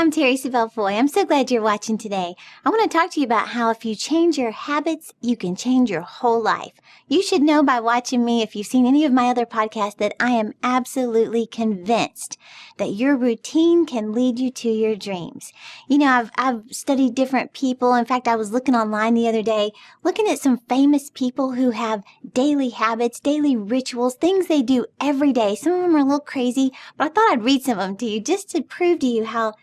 I'm Terri Savelle. I'm so glad you're watching today. I want to talk to you about how if you change your habits, you can change your whole life. You should know by watching me, if you've seen any of my other podcasts, that I am absolutely convinced that your routine can lead you to your dreams. You know, I've studied different people. In fact, I was looking online the other day, looking at some famous people who have daily habits, daily rituals, things they do every day. Some of them are a little crazy, but I thought I'd read some of them to you just to prove to you how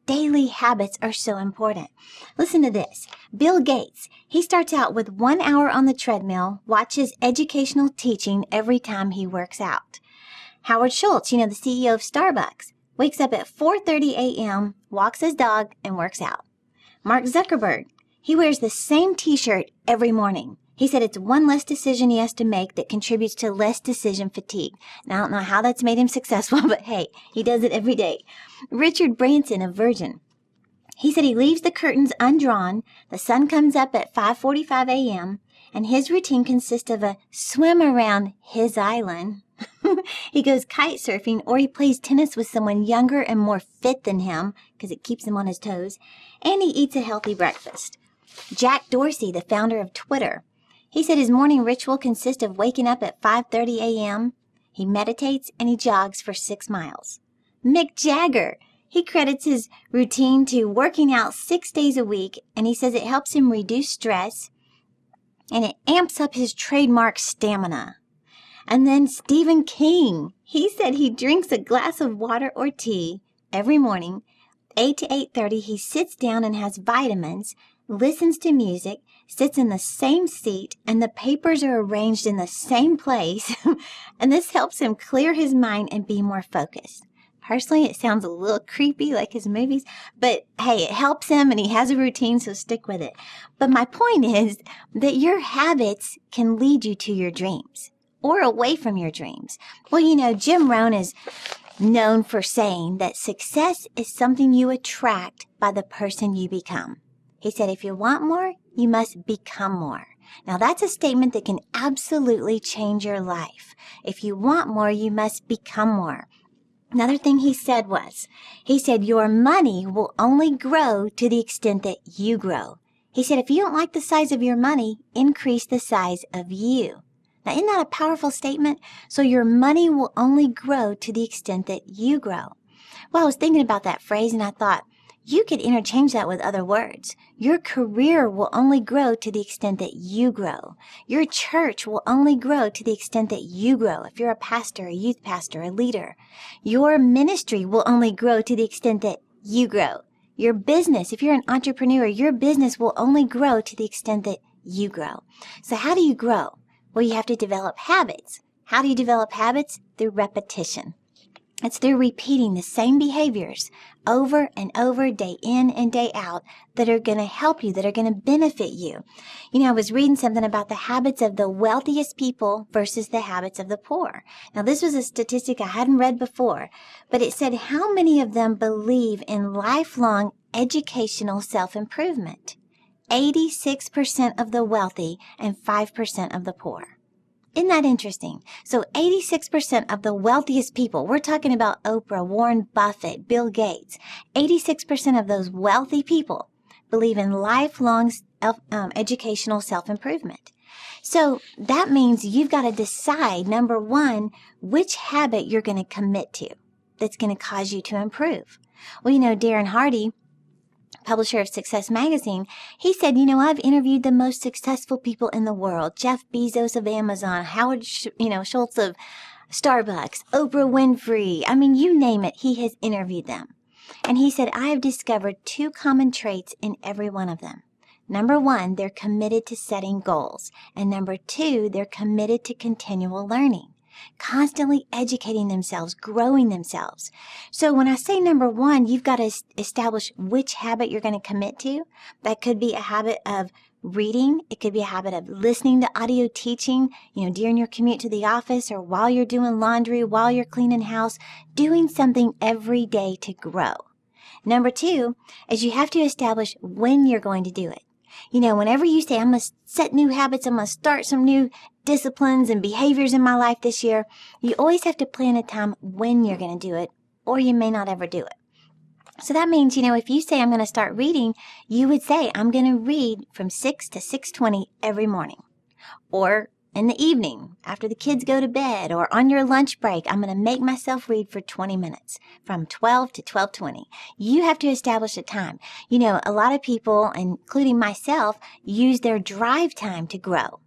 daily habits are so important. Listen to this. Bill Gates, he starts out with 1 hour on the treadmill, watches educational teaching every time he works out. Howard Schultz, the CEO of Starbucks, wakes up at 4:30 a.m., walks his dog, and works out. Mark Zuckerberg, he wears the same t-shirt every morning. He said it's one less decision he has to make that contributes to less decision fatigue. Now, I don't know how that's made him successful, but hey, he does it every day. Richard Branson of Virgin, he said he leaves the curtains undrawn, the sun comes up at 5:45 a.m., and his routine consists of a swim around his island. He goes kite surfing, or he plays tennis with someone younger and more fit than him because it keeps him on his toes, and he eats a healthy breakfast. Jack Dorsey, the founder of Twitter, he said his morning ritual consists of waking up at 5:30 a.m., he meditates, and he jogs for 6 miles. Mick Jagger, he credits his routine to working out 6 days a week, and he says it helps him reduce stress, and it amps up his trademark stamina. And then Stephen King, he said he drinks a glass of water or tea every morning. 8 to 8:30, he sits down and has vitamins, listens to music, sits in the same seat, and the papers are arranged in the same place. And this helps him clear his mind and be more focused. Personally, it sounds a little creepy like his movies, but hey, it helps him and he has a routine, so stick with it. But my point is that your habits can lead you to your dreams or away from your dreams. Well, Jim Rohn is known for saying that success is something you attract by the person you become. He said, if you want more, you must become more. Now, that's a statement that can absolutely change your life. If you want more, you must become more. Another thing he said, your money will only grow to the extent that you grow. He said, if you don't like the size of your money, increase the size of you. Now, isn't that a powerful statement? So your money will only grow to the extent that you grow. Well, I was thinking about that phrase and I thought, you could interchange that with other words. Your career will only grow to the extent that you grow. Your church will only grow to the extent that you grow. If you're a pastor, a youth pastor, a leader, your ministry will only grow to the extent that you grow. Your business, if you're an entrepreneur, your business will only grow to the extent that you grow. So how do you grow? Well, you have to develop habits. How do you develop habits? Through repetition. It's through repeating the same behaviors over and over, day in and day out, that are going to help you, that are going to benefit you. I was reading something about the habits of the wealthiest people versus the habits of the poor. Now, this was a statistic I hadn't read before, but it said how many of them believe in lifelong educational self-improvement. 86% of the wealthy and 5% of the poor. Isn't that interesting? So 86% of the wealthiest people, we're talking about Oprah, Warren Buffett, Bill Gates, 86% of those wealthy people believe in lifelong educational self-improvement. So that means you've got to decide, number one, which habit you're going to commit to that's going to cause you to improve. Well, Darren Hardy, publisher of Success Magazine, he said, I've interviewed the most successful people in the world. Jeff Bezos of Amazon, Howard, Schultz of Starbucks, Oprah Winfrey. I mean, you name it, he has interviewed them. And he said, I have discovered 2 common traits in every one of them. Number 1, they're committed to setting goals. And number 2, they're committed to continual learning. Constantly educating themselves, growing themselves. So when I say number 1, you've got to establish which habit you're going to commit to. That could be a habit of reading. It could be a habit of listening to audio teaching, during your commute to the office or while you're doing laundry, while you're cleaning house, doing something every day to grow. Number 2 is you have to establish when you're going to do it. Whenever you say, I'm going to set new habits, I'm going to start some new disciplines and behaviors in my life this year, you always have to plan a time when you're going to do it, or you may not ever do it. So that means, if you say I'm going to start reading, you would say I'm going to read from 6 to 6:20 every morning. Or in the evening, after the kids go to bed, or on your lunch break, I'm going to make myself read for 20 minutes from 12 to 12:20. You have to establish a time. A lot of people, including myself, use their drive time to grow.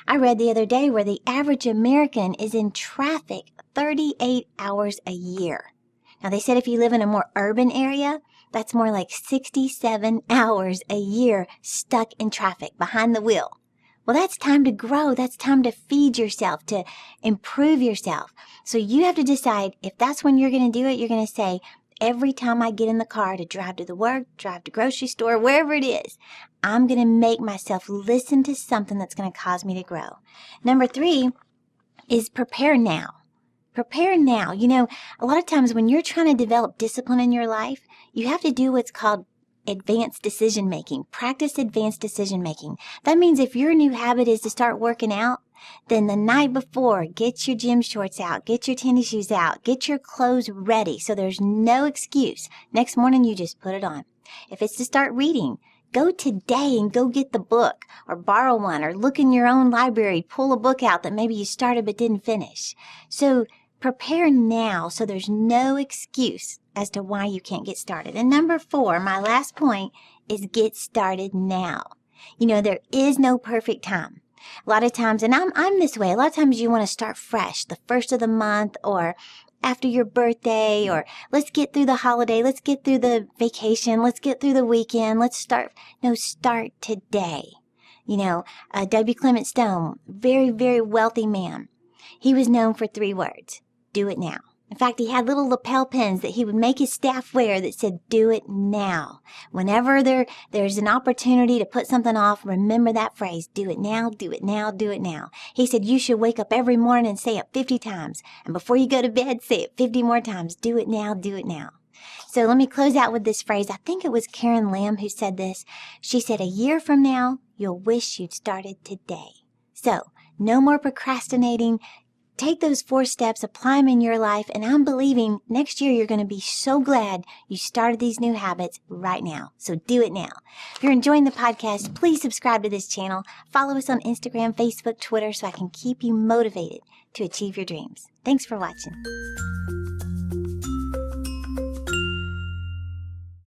I read the other day where the average American is in traffic 38 hours a year. Now, they said if you live in a more urban area, that's more like 67 hours a year stuck in traffic behind the wheel. Well, that's time to grow. That's time to feed yourself, to improve yourself. So you have to decide if that's when you're going to do it. You're going to say, every time I get in the car to drive to the work, drive to grocery store, wherever it is, I'm going to make myself listen to something that's going to cause me to grow. Number 3 is prepare now. Prepare now. A lot of times when you're trying to develop discipline in your life, you have to do what's called advanced decision making. Practice advanced decision making. That means if your new habit is to start working out, then the night before, get your gym shorts out, get your tennis shoes out, get your clothes ready so there's no excuse. Next morning, you just put it on. If it's to start reading, go today and go get the book or borrow one or look in your own library, pull a book out that maybe you started but didn't finish. So prepare now so there's no excuse as to why you can't get started. And number 4, my last point, is get started now. There is no perfect time. A lot of times, and I'm this way, a lot of times you want to start fresh, the first of the month or after your birthday, or let's get through the holiday, let's get through the vacation, let's get through the weekend, let's start. No, start today. W. Clement Stone, very, very wealthy man. He was known for 3 words. Do it now. In fact, he had little lapel pins that he would make his staff wear that said, do it now. Whenever there's an opportunity to put something off, remember that phrase, do it now, do it now, do it now. He said you should wake up every morning and say it 50 times. And before you go to bed, say it 50 more times. Do it now, do it now. So let me close out with this phrase. I think it was Karen Lamb who said this. She said, a year from now, you'll wish you'd started today. So no more procrastinating. Take those 4 steps, apply them in your life, and I'm believing next year you're going to be so glad you started these new habits right now. So do it now. If you're enjoying the podcast, please subscribe to this channel. Follow us on Instagram, Facebook, Twitter, so I can keep you motivated to achieve your dreams. Thanks for watching.